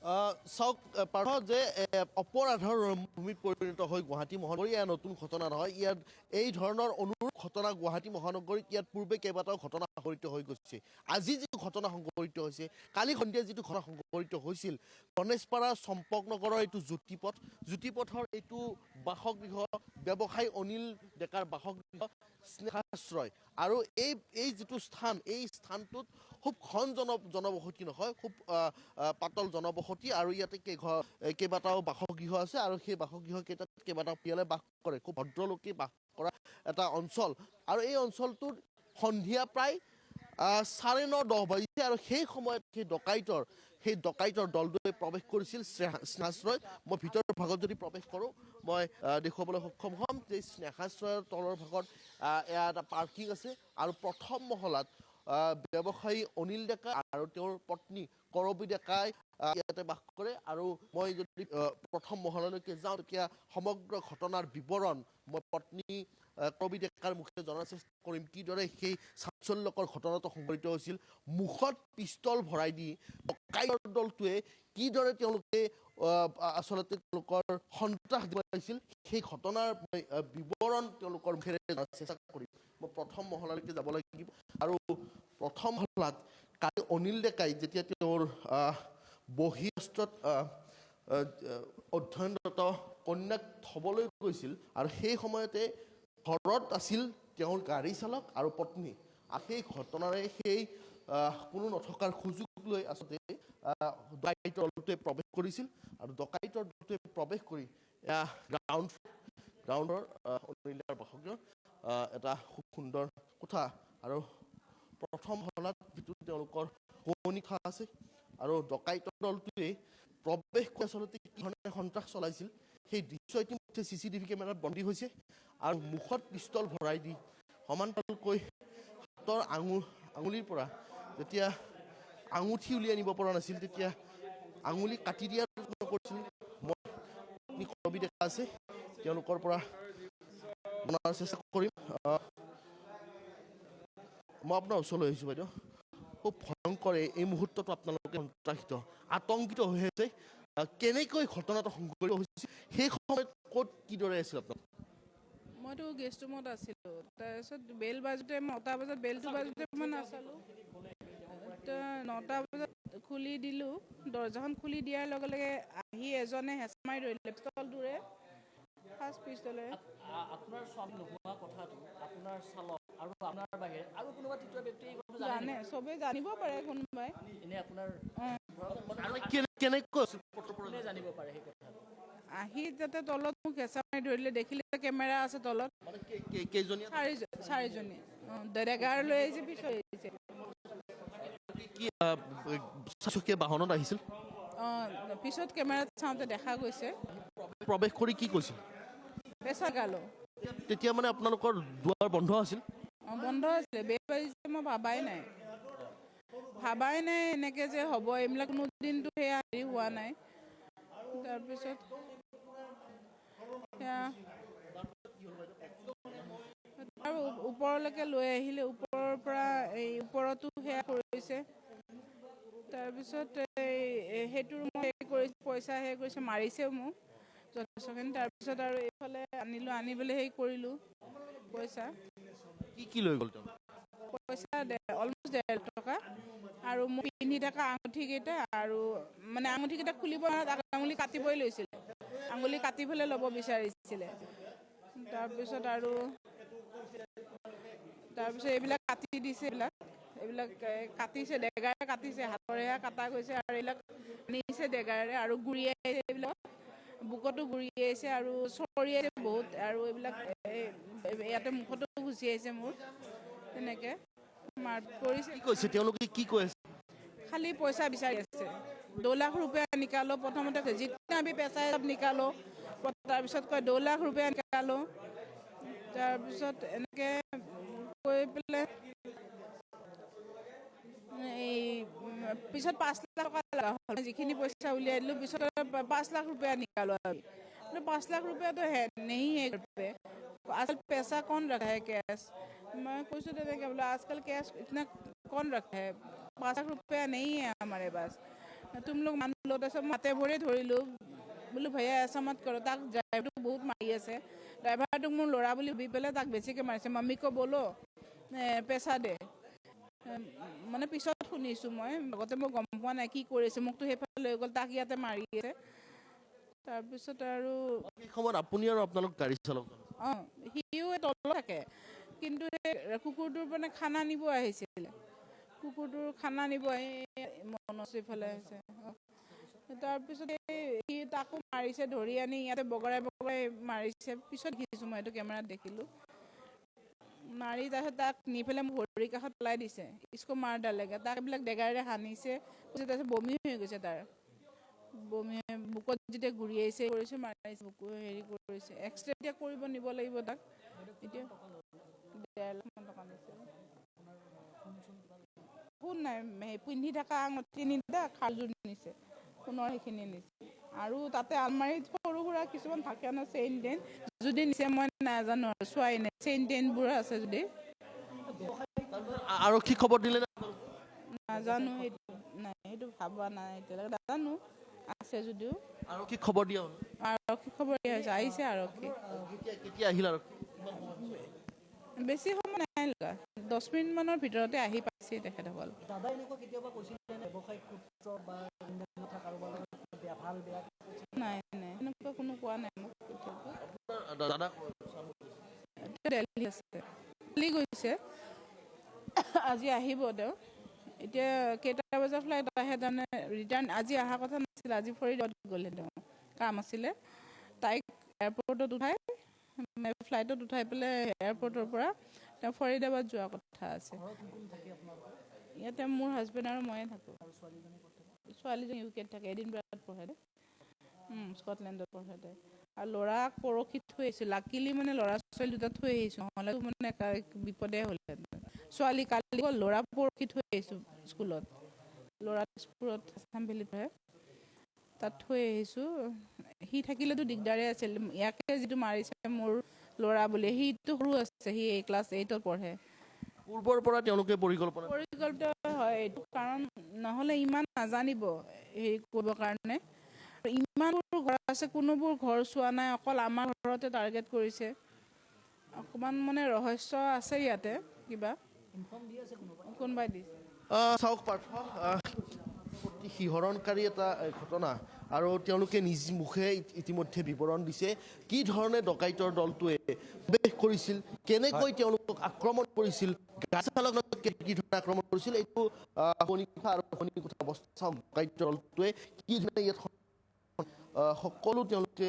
চাওক পাৰ্থ যে অপৰাধৰ ভূমিত পৰিণত হৈ গুৱাহাটী মহানগৰী ইয়াৰ নতুন ঘটনা নহয়। ইয়াত এই ধৰণৰ অনুৰূপ ঘটনা গুৱাহাটী মহানগৰীত ইয়াত পূৰ্বে কেইবাটাও ঘটনা সংঘটিত হৈ গৈছে। আজি যিটো ঘটনা সংঘটিত হৈছে, কালি সন্ধিয়া যিটো ঘটনা সংঘটিত হৈছিল গণেশপাৰা চম্পকনগৰৰ এইটো জ্যোতিপথৰ এইটো বাসগৃহ ব্যৱসায়ী অনিল ডেকাৰ বাসগৃহ স্নেহাশ্ৰয়। আৰু এই যিটো স্থান, এই স্থানটোত খুব ঘন জনবসতি নহয়, খুব পাতল জনবসতি। আৰু ইয়াতে কেইবাটাও বাসগৃহ আছে আৰু সেই বাসগৃহ কেইটাত কেইবাটাও পৰিয়ালে বাস কৰে। খুব ভদ্ৰলোকে বাস কৰা এটা অঞ্চল। আৰু এই অঞ্চলটোত সন্ধিয়া প্ৰায় 9:30-10 বাজিছে আৰু সেই সময়ত সেই ডকাইতৰ দলটোৱে প্ৰৱেশ কৰিছিল স্নেহাশ্ৰয়ত। মই ভিতৰৰ ভাগত যদি প্ৰৱেশ কৰোঁ মই দেখুৱাবলৈ সক্ষম হ'ম যে স্নেহাশ্ৰয়ৰ তলৰ ভাগত এয়া এটা পাৰ্কিং আছে আৰু প্ৰথম মহলাত ব্যৱসায়ী অনিল ডেকা আৰু তেওঁৰ পত্নী কৰবী ডেকাই ইয়াতে বাস কৰে। আৰু মই যদি প্ৰথম মহলালৈকে যাওঁ তেতিয়া সমগ্ৰ ঘটনাৰ বিৱৰণ মই পত্নী কৰবী ডেকাৰ মুখেৰে জনাৰ চেষ্টা কৰিম, কিদৰে সেই চাঞ্চল্যকৰ ঘটনাটো সংঘটিত হৈছিল। মুখত পিষ্টল ভৰাই দি ডকাইতৰ দলটোৱে কিদৰে তেওঁলোকে আচলতে তেওঁলোকৰ সন্ত্ৰাস দেখুৱাইছিল সেই ঘটনাৰ বিৱৰণ তেওঁলোকৰ মুখেৰে জনাৰ চেষ্টা কৰিম। মই প্ৰথম মহলালৈকে যাব লাগিব। আৰু প্ৰথম মহলাত কালি অনিল ডেকাই যেতিয়া তেওঁৰ বহিঃৰাষ্ট্ৰত অধ্যয়নৰত কন্যাক থ'বলৈ গৈছিল আৰু সেই সময়তে ঘৰত আছিল তেওঁৰ গাড়ী চালক আৰু পত্নী। আৰু সেই ঘটনাৰে সেই কোনো নথকাৰ সুযোগ লৈ আচলতে ডকাইতৰ দলটোৱে প্ৰৱেশ কৰিছিল। আৰু ডকাইতৰ দলটোৱে প্ৰৱেশ কৰি গ্ৰাউণ্ডৰ অনিল ডেকাৰ বাসগৃহৰ এটা খুব সুন্দৰ কোঠা আৰু প্ৰথম মহলাত যিটো তেওঁলোকৰ শোৱনি কোঠা আছে। আৰু ডকাইতৰ দলটোৱে প্ৰৱেশ কৰি আচলতে কি ধৰণে সন্ত্ৰাস চলাইছিল সেই দৃশ্য ইতিমধ্যে CCTV কেমেৰাত বন্দী হৈছে। আৰু মুখত পিষ্টল ভৰাই দি সমান্তৰালকৈ হাতৰ আঙুলিৰ পৰা যেতিয়া আঙুঠি উলিয়াই নিব পৰা নাছিল তেতিয়া আঙুলি কাটি দিয়াৰ যত্ন কৰিছিল। মই কৰবী ডেকা আছে তেওঁলোকৰ পৰা জনাৰ চেষ্টা কৰিম। মই আপোনাৰ ওচৰলৈ আহিছোঁ বাইদেউ। খুব ভয়ংকৰ এই মুহূৰ্তটো আপোনালোকে সন্ত্ৰাসিত আতংকিত হৈ আছে। কেনেকৈ ঘটনাটো সংঘটিত হৈছিল, সেই সময়ত ক'ত কিদৰে আছিল আপোনালোক? মইতো গেষ্ট ৰুমত আছিলোঁ। তাৰপিছত বেল বাজোতে 9টা বজাত বেলটো বাজোতে মই নাচালোঁ। 9টা বজাত খুলি দিলোঁ। দৰ্জাখন খুলি দিয়াৰ লগে লগে আহি এজনে হেঁচা মাৰি ধৰিলে পিষ্টলটোৰে, ফাৰ্ষ্ট পিষ্টলেৰে। আপোনাৰ স্বামী নোহোৱা কথাটো আপোনাৰ চালক আৰু আপোনাৰ বাহিৰে আৰু কোনোবা তৃতীয় ব্যক্তি জানে, চবেই জানিব পাৰে কোনোবাই। এনে আপোনাৰ কেনেকৈ জানিব পাৰে সেই কথাটো? আহি যাতে তলত মোক হেঁচা মাৰি ধৰিলে, দেখিলে কেমেৰা আছে তলত। কেইজনীয়া চাৰিজনী ডেগাৰ লৈ আহিছে, পিছত আহিছে। কি চাৰিচকীয়া বাহনত আহিছিল? পিছত কেমেৰাত চাওঁতে দেখা গৈছে। প্ৰৱেশ কৰি কি কৈছিল? পেচা গালো। তেতিয়া মানে আপোনালোকৰ দুৱাৰ বন্ধ আছিল? বন্ধ আছিলে। বেল বাজিছে মই ভাবাই নাই এনেকৈ যে হ'ব, এইবিলাক কোনো দিনটো সেয়া হেৰি হোৱা নাই। তাৰপিছত আৰু ওপৰলৈকে লৈ আহিলে, ওপৰৰ পৰা এই ওপৰতো সেয়া কৰিছে। তাৰপিছত সেইটো ৰুমত কৰিছে, পইচা হেৰি কৰিছে, মাৰিছেও মোক যথেষ্টখিনি। তাৰপিছত আৰু এইফালে আনি পেলাই হেৰি কৰিলোঁ পইচা। কি লৈ গ'ল তেওঁ? পইচা অলমষ্ট 1,500 টকা আৰু মোক পিন্ধি থকা আঙুঠিকেইটা আৰু মানে আঙুঠিকেইটা খুলিব আঙুলি কাটিবই লৈছিলে, আঙুলি কাটি পেলাই ল'ব বিচাৰিছিলে। তাৰপিছত এইবিলাক কাটি দিছে, এইবিলাক কাটিছে, ডেগাৰে কাটিছে, হাতৰেহে কাটা গৈছে। আৰু এইবিলাক নিছে ডেগাৰে আৰু গুৰিয়াইছে, এইবিলাক বুকতো গুৰিয়াইছে আৰু চৰিয়াইছে বহুত। আৰু এইবিলাক ইয়াতে মুখতো গুচি আহিছে মোৰ, তেনেকৈ মাৰ কৰিছে। কি কৈছে তেওঁলোকে, কি কৈ আছে? খালি পইচা বিচাৰি আছে। 2 লাখ रुपया निकालो। प्रथमते जितना भी पैसा है सब निकालो। তাৰপিছত কয় 2 লাখ रुपया निकालो। তাৰপিছত এনেকৈ কৈ পেলাই এই পিছত 5 লাখ টকা লগা হ'ল। যিখিনি পইচা উলিয়াই দিলোঁ, পিছত 5 लाख रुपया निकालो। 5 लाख रुपया तो है नहीं है घर पे, आजकल पैसा कौन रखा है कैश? मैं कुछ देने के बोला आजकल कैश इतना कौन रखा है, 5 लाख रुपया नहीं है हमारे पास। तुम लोग मान लो তাৰপিছত মাতে ভৰি ধৰিলোঁ বোলো ভैয়া ऐसा मत करो তাক ড্ৰাইভাৰটো বহুত মাৰি আছে ড্ৰাইভাৰটোক মোৰ ল'ৰা বুলি ভাবি পেলাই তাক বেছিকৈ মাৰিছে মাম্মীকো বলো পেচা দে মানে পিছত শুনিছোঁ মই আগতে মই গম পোৱা নাই কি কৰিছে মোকতো সেইফালে লৈ গ'ল তাক ইয়াতে মাৰি আছে তাৰপিছত আৰু সেই সময়ত আপুনি আৰু আপোনালোক গাড়ী চালক অঁ সিও তলত থাকে কিন্তু সেই কুকুৰটোৰ মানে খানা নিব আহিছিলে কুকুৰটোৰ খানা নিব আহি মনচিফালে আছে তাৰপিছত সি তাকো মাৰিছে ধৰি আনি ইয়াতে বগৰাই বগৰাই মাৰিছে পিছত দেখিছোঁ মই এইটো কেমেৰাত দেখিলোঁ মাৰি তাৰপিছত তাক নি পেলাই মোক ভৰিৰ কাষত পেলাই দিছে ইস্কো মাৰ ডালেগা তাক এইবিলাক ডেগাৰে সানিছে তাৰপিছত বমি হৈ গৈছে তাৰ বমি বুকত যেতিয়া ঘূৰিয়াইছে কৰিছে মাৰিছে বুকু হেৰি কৰিছে এক্সৰে এতিয়া কৰিব নিব লাগিব তাক এতিয়া 1.5 লাখ মান টকা নিছে সোণ নাই পিন্ধি থকা আঙুঠি নিছে খাৰযোৰ নিছে সোণৰ সেইখিনি নিছে আৰু তাতে আলমাৰীত সৰু সুৰা কিছুমান থাকে ন চেইন টেইন যদি নিছে মই নাজানো আৰু চোৱাই নাই চেইন টেইনবোৰ আছে যদি আৰক্ষী খবৰ দিলে নে নাজানো সেইটো নাই সেইটো ভাবা নাই এতিয়ালৈকে নাজানো আছে যদিও আৰক্ষী খবৰ দিয়া হ'ল আৰক্ষী খবৰ দিয়া হৈছে আহিছে আৰক্ষী কেতিয়া আহিল আৰক্ষী বেছি সময় নাই লগা 10 মিনিটমানৰ ভিতৰতে আহি পাইছে তেখেতসকল দাদা এনেকুৱা কেতিয়াবা কৈছিলে নে ব্যৱসায়িক সূত্ৰ বা কথা কাৰোবাৰ লগত বেয়া ভাল বেয়া নাই নাই এনেকুৱা কোনো কোৱা নাই মোক দাদা দেলহি আছে দেলহি গৈছে আজি আহিব তেওঁ এতিয়া কেইটা বজাৰ ফ্লাইট আহে তাৰমানে ৰিটাৰ্ণ আজি অহা কথা নাছিলে আজি ফৰিদত গ'লে তেওঁ কাম আছিলে তাইক এয়াৰপৰ্টত উঠাই ফ্লাইটত উঠাই পেলাই এয়াৰপৰ্টৰ পৰা তেওঁ ফৰিদাবাদ যোৱা কথা আছে ইয়াতে মোৰ হাজবেণ্ড আৰু ময়ে থাকোঁ ছোৱালীজনী ইউকেত থাকে এডিনব্ৰাত পঢ়ে স্কটলেণ্ডত পঢ়ে তাই আৰু ল'ৰাক পৰহি থৈ আহিছোঁ লাকিলি মানে ল'ৰা ছোৱালী দুটা থৈ আহিছোঁ নহ'লে মানে বিপদে হ'লহেঁতেন ছোৱালী কালি গ'ল ল'ৰা পৰহি থৈ আহিছোঁ স্কুলত ল'ৰা তেজপুৰত আছাম ভেলীত পঢ়ে তাত থৈ আহিছোঁ সি থাকিলেতো দিগদাৰেই আছিল ইয়াকে যিটো মাৰিছে মোৰ ল'ৰা বুলি সিটো সৰু আছে সি ক্লাছ 8ত পঢ়ে পূৰ্বৰ পৰা তেওঁলোকে পৰিকল্পনা হয় এইটো কাৰণ নহ'লে ইমান নাজানিব হেৰি কৰিবৰ কাৰণে ইমানবোৰ ঘৰ আছে কোনোবোৰ ঘৰ চোৱা নাই অকল আমাৰ ঘৰতে টাৰ্গেট কৰিছে অকণমান মানে ৰহস্য আছে ইয়াতে কিবা কোনোবাই দিছে চাওক পাৰ্থ অতি শিহৰণকাৰী এটা ঘটনা আৰু তেওঁলোকে নিজ মুখে ইতিমধ্যে বিৱৰণ দিছে কি ধৰণে ডকাইতৰ দলটোৱে প্ৰৱেশ কৰিছিল কেনেকৈ তেওঁলোকক আক্ৰমণ কৰিছিল গাড়ী চালকক কি ধৰণে আক্ৰমণ কৰিছিল এইটো কথা আৰু কথা অৱস্থা চাওক ডকাইতৰ দলটোৱে কি ধৰণে ইয়াত সকলো তেওঁলোকে